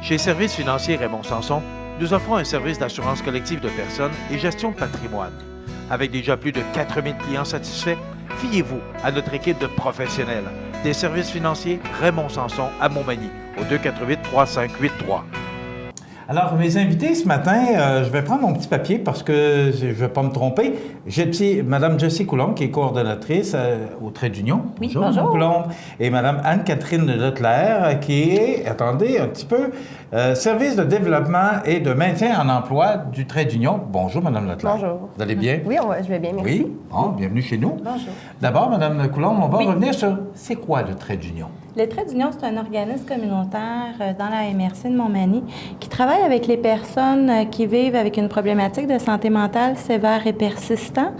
Chez Services financiers Raymond Sanson, nous offrons un service d'assurance collective de personnes et gestion de patrimoine. Avec déjà plus de 4000 clients satisfaits, fiez-vous à notre équipe de professionnels des services financiers Raymond Sanson à Montmagny, au 248-3583. Alors, mes invités ce matin, je vais prendre mon petit papier parce que je ne vais pas me tromper. J'ai Mme Jessie Coulombe, qui est coordonnatrice au Trait d'Union. Oui, bonjour. Mme Coulombe. Et Mme Anne-Catherine Leclerc, qui est, attendez un petit peu, service de développement et de maintien en emploi du Trait d'Union. Bonjour, Mme Leclerc. Bonjour. Vous allez bien? Oui, je vais bien, merci. Oui, bon, bienvenue chez nous. Bonjour. D'abord, Mme Coulombe, on va revenir sur c'est quoi le Trait d'Union? Le Trait d'Union, c'est un organisme communautaire dans la MRC de Montmagny qui travaille avec les personnes qui vivent avec une problématique de santé mentale sévère et persistant.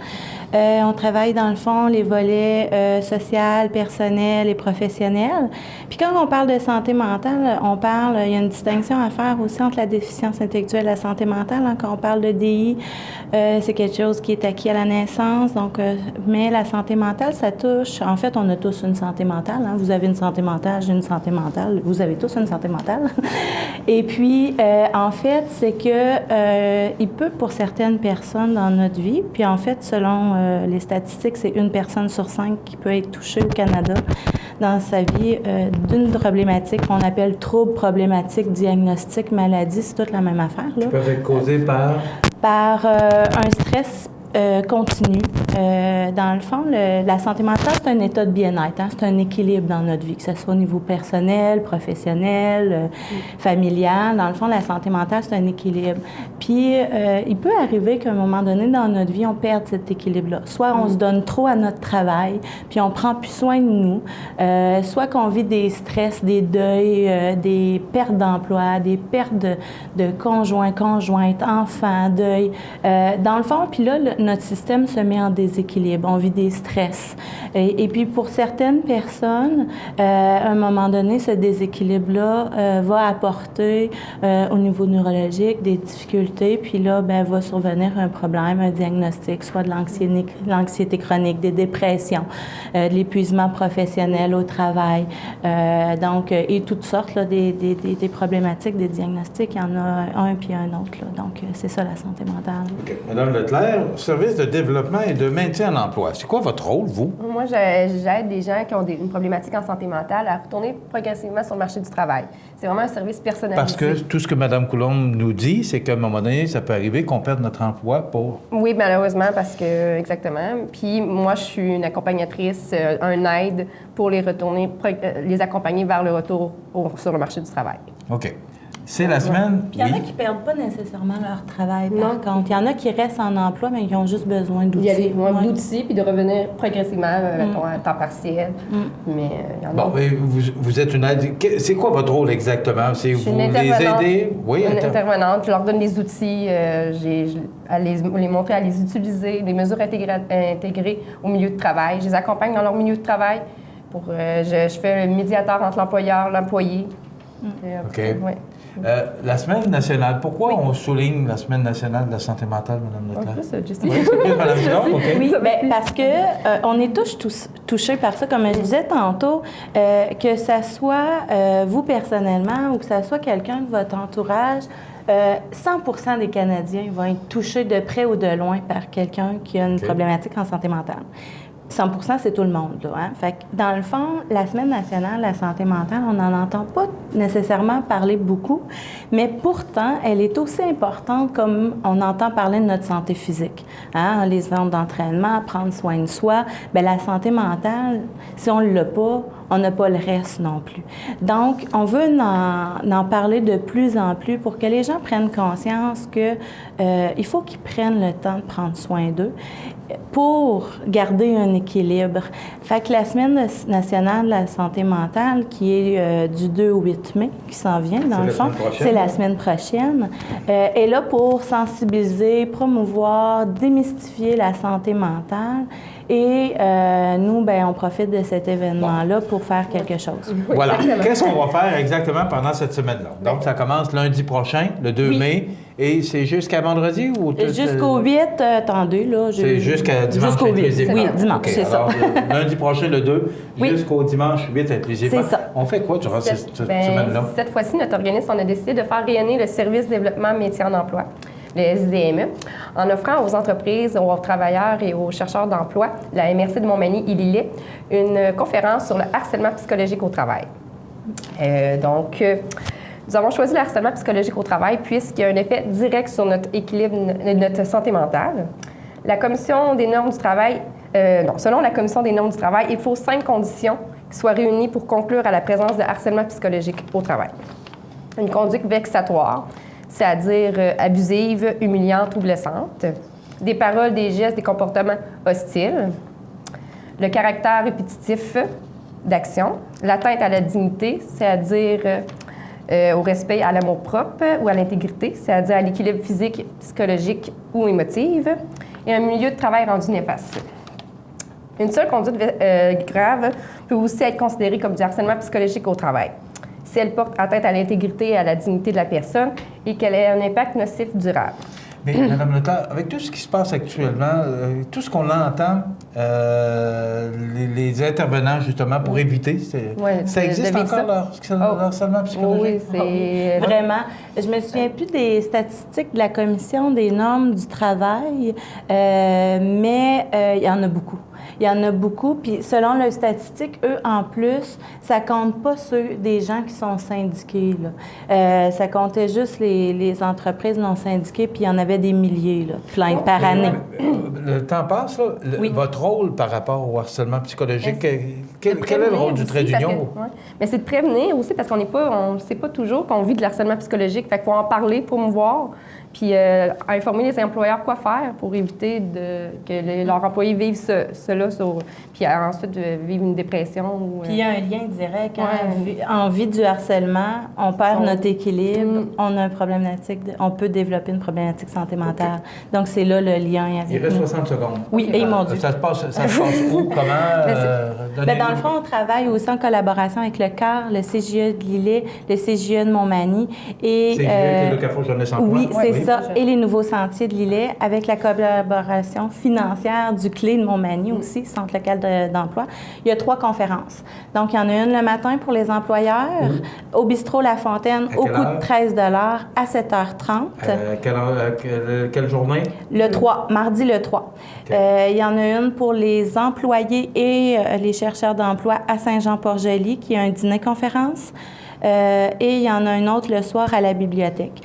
On travaille dans le fond les volets social, personnel et professionnel. Puis quand on parle de santé mentale, il y a une distinction à faire aussi entre la déficience intellectuelle et la santé mentale. Hein. Quand on parle de DI, c'est quelque chose qui est acquis à la naissance. Donc, mais la santé mentale, ça touche. En fait, on a tous une santé mentale. Hein. Vous avez une santé mentale, j'ai une santé mentale. Vous avez tous une santé mentale. Et puis, en fait, c'est que il peut pour certaines personnes dans notre vie. Puis en fait, selon les statistiques, c'est 1 personne sur 5 qui peut être touchée au Canada dans sa vie d'une problématique qu'on appelle trouble problématique, diagnostic, maladie. C'est toute la même affaire. Là. Qui peuvent être causés par un stress continu. Dans le fond, la santé mentale, c'est un état de bien-être. Hein? C'est un équilibre dans notre vie, que ce soit au niveau personnel, professionnel, familial. Dans le fond, la santé mentale, c'est un équilibre. Puis, il peut arriver qu'à un moment donné dans notre vie, on perde cet équilibre-là. Soit on se donne trop à notre travail, puis on prend plus soin de nous. Soit qu'on vit des stress, des deuils, des pertes d'emploi, des pertes de conjoints, conjointes, enfants, deuil. Dans le fond, puis là, notre système se met en déséquilibre. On vit des stress. Et puis, pour certaines personnes, à un moment donné, ce déséquilibre-là va apporter au niveau neurologique des difficultés. Puis là, va survenir un problème, un diagnostic, soit de l'anxiété chronique, des dépressions, de l'épuisement professionnel au travail. Et toutes sortes là, des problématiques, des diagnostics. Il y en a un puis un autre. Là. Donc, c'est ça la santé mentale. OK. Madame Leclerc, service de développement et de maintien en emploi. C'est quoi votre rôle, vous? Moi, j'aide des gens qui ont une problématique en santé mentale à retourner progressivement sur le marché du travail. C'est vraiment un service personnalisé. Parce que tout ce que Mme Coulombe nous dit, c'est qu'à un moment donné, ça peut arriver qu'on perde notre emploi pour... Oui, malheureusement, parce que, exactement. Puis moi, je suis une accompagnatrice, un aide pour les accompagner vers le retour sur le marché du travail. OK. C'est la semaine... Puis il y en a qui ne perdent pas nécessairement leur travail, par contre. Il y en a qui restent en emploi, mais qui ont juste besoin d'outils. Il y a des besoins d'outils, puis de revenir progressivement, mettons, à temps partiel. Mais il y en a... Bon, mais vous êtes une aide... C'est quoi votre rôle exactement? C'est vous les aider? Oui, une intervenante. Je leur donne les outils, à les montrer, à les utiliser, les mesures intégrées au milieu de travail. Je les accompagne dans leur milieu de travail. Je fais le médiateur entre l'employeur et l'employé. OK. Ouais. La Semaine nationale, pourquoi on souligne la Semaine nationale de la santé mentale, Mme Leclerc? Oui, Mme Coulombe, OK. Oui, parce que on est tous touchés par ça, comme je disais tantôt, que ça soit vous personnellement ou que ça soit quelqu'un de votre entourage, 100% des Canadiens vont être touchés de près ou de loin par quelqu'un qui a une problématique en santé mentale. 100%, c'est tout le monde, là. Hein? Fait que, dans le fond, la Semaine nationale de la santé mentale, on n'en entend pas nécessairement parler beaucoup, mais pourtant, elle est aussi importante comme on entend parler de notre santé physique. Hein? Les zones d'entraînement, prendre soin de soi. Bien, la santé mentale, si on ne l'a pas, on n'a pas le reste non plus. Donc, on veut en parler de plus en plus pour que les gens prennent conscience qu'il faut qu'ils prennent le temps de prendre soin d'eux pour garder un équilibre. Fait que la Semaine nationale de la santé mentale, qui est du 2 au 8 mai, qui s'en vient, dans le fond, c'est la semaine prochaine, est là pour sensibiliser, promouvoir, démystifier la santé mentale Et nous, ben, on profite de cet événement-là pour faire quelque chose. Voilà. Qu'est-ce qu'on va faire exactement pendant cette semaine-là? Donc, ça commence lundi prochain, le 2 mai, et c'est jusqu'à vendredi ou tout? Jusqu'au 8, attendez, là. C'est jusqu'à dimanche Jusqu'au 8, inclusivement. oui, dimanche, OK, c'est ça. alors, lundi prochain, le 2, Oui. jusqu'au dimanche 8 inclusivement. C'est ça. On fait quoi durant cette semaine-là? Cette fois-ci, notre organisme, on a décidé de faire rayonner le service développement métier en emploi, le SDME, en offrant aux entreprises, aux travailleurs et aux chercheurs d'emploi, la MRC de Montmagny-Lillet, une conférence sur le harcèlement psychologique au travail. Nous avons choisi le harcèlement psychologique au travail puisqu'il y a un effet direct sur notre équilibre, notre santé mentale. La Commission des normes du travail, selon la Commission des normes du travail, il faut 5 conditions qui soient réunies pour conclure à la présence de harcèlement psychologique au travail. Une conduite vexatoire, c'est-à-dire abusive, humiliante ou blessante. Des paroles, des gestes, des comportements hostiles. Le caractère répétitif d'action. L'atteinte à la dignité, c'est-à-dire au respect, à l'amour-propre ou à l'intégrité, c'est-à-dire à l'équilibre physique, psychologique ou émotif. Et un milieu de travail rendu néfaste. Une seule conduite grave peut aussi être considérée comme du harcèlement psychologique au travail, si elle porte atteinte à l'intégrité et à la dignité de la personne et qu'elle ait un impact nocif durable. Mais, Mme Leclerc, avec tout ce qui se passe actuellement, tout ce qu'on entend, les intervenants, justement, pour éviter, ça existe encore, le harcèlement psychologique? Oui, c'est... Vraiment. Je me souviens plus des statistiques de la Commission des normes du travail, mais il y en a beaucoup. Il y en a beaucoup, puis selon leurs statistiques, eux, en plus, ça compte pas ceux des gens qui sont syndiqués, là. Ça comptait juste les entreprises non syndiquées, puis il y en avait des milliers, là, plein par année. Le temps passe, là. Oui. Votre rôle par rapport au harcèlement psychologique, quel est le rôle du trait d'union? Mais c'est de prévenir aussi, parce qu'on ne sait pas toujours qu'on vit de l'harcèlement psychologique. Fait qu'il faut en parler, promouvoir, puis informer les employeurs quoi faire pour éviter que leurs employés vivent cela, puis ensuite vivre une dépression. Puis il y a un lien direct. En vie du harcèlement, on perd notre équilibre, on a une problématique, on peut développer une problématique santé mentale. Donc c'est là le lien avec Il reste 60 secondes. Oui, et mon Dieu. Ça se passe où? Comment? Dans le fond, on travaille aussi en collaboration avec le CAR, le CGE de Lillet, le CGE de Montmagny. Et, CGE, qui est le Carrefour Jeunesse Emploi. Oui, c'est ça. Et les Nouveaux Sentiers de Lillet, avec la collaboration financière du CLE de Montmagny aussi, Centre local d'emploi. Il y a 3 conférences. Donc, il y en a une le matin pour les employeurs, au bistrot La Fontaine, au coût de 13 à 7h30. Quelle journée? Le 3, mardi le 3. Il y en a une pour les employés et les chercheurs d'emploi à Saint-Jean-Port-Joli, qui est un dîner-conférence. Et il y en a une autre le soir à la bibliothèque.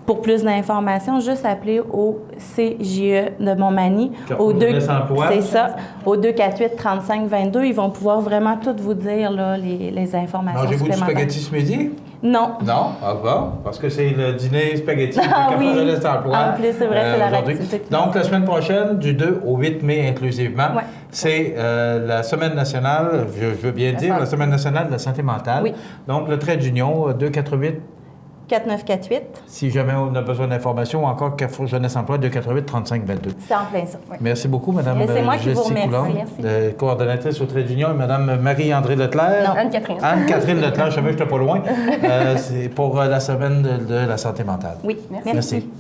Pour plus d'informations, juste appeler au CGE de Montmagny. C'est ça, au 248-3522. Ils vont pouvoir vraiment tout vous dire, là, les informations Mangez-vous du supplémentaires. spaghetti ce midi? Non. Non? Ah bon? Parce que c'est le dîner spaghetti du Carrefour Jeunesse Emploi. En plus, c'est vrai, c'est la activité. Donc, la semaine prochaine, du 2 au 8 mai inclusivement, c'est la Semaine nationale, je veux bien dire, la Semaine nationale de la santé mentale. Oui. Donc, le trait d'union, 248 4948. Si jamais on a besoin d'informations, encore Carrefour Jeunesse Emploi, 248-3522. C'est en plein ça. Oui. Merci beaucoup, Mme C'est moi qui vous Jessie remercie. Coulombe, coordonnatrice au trait d'union, et Mme Marie-André Leclerc. Non, Anne-Catherine. Anne-Catherine Leclerc, je savais que je n'étais pas loin. C'est pour la Semaine de la santé mentale. Oui, Merci. Merci.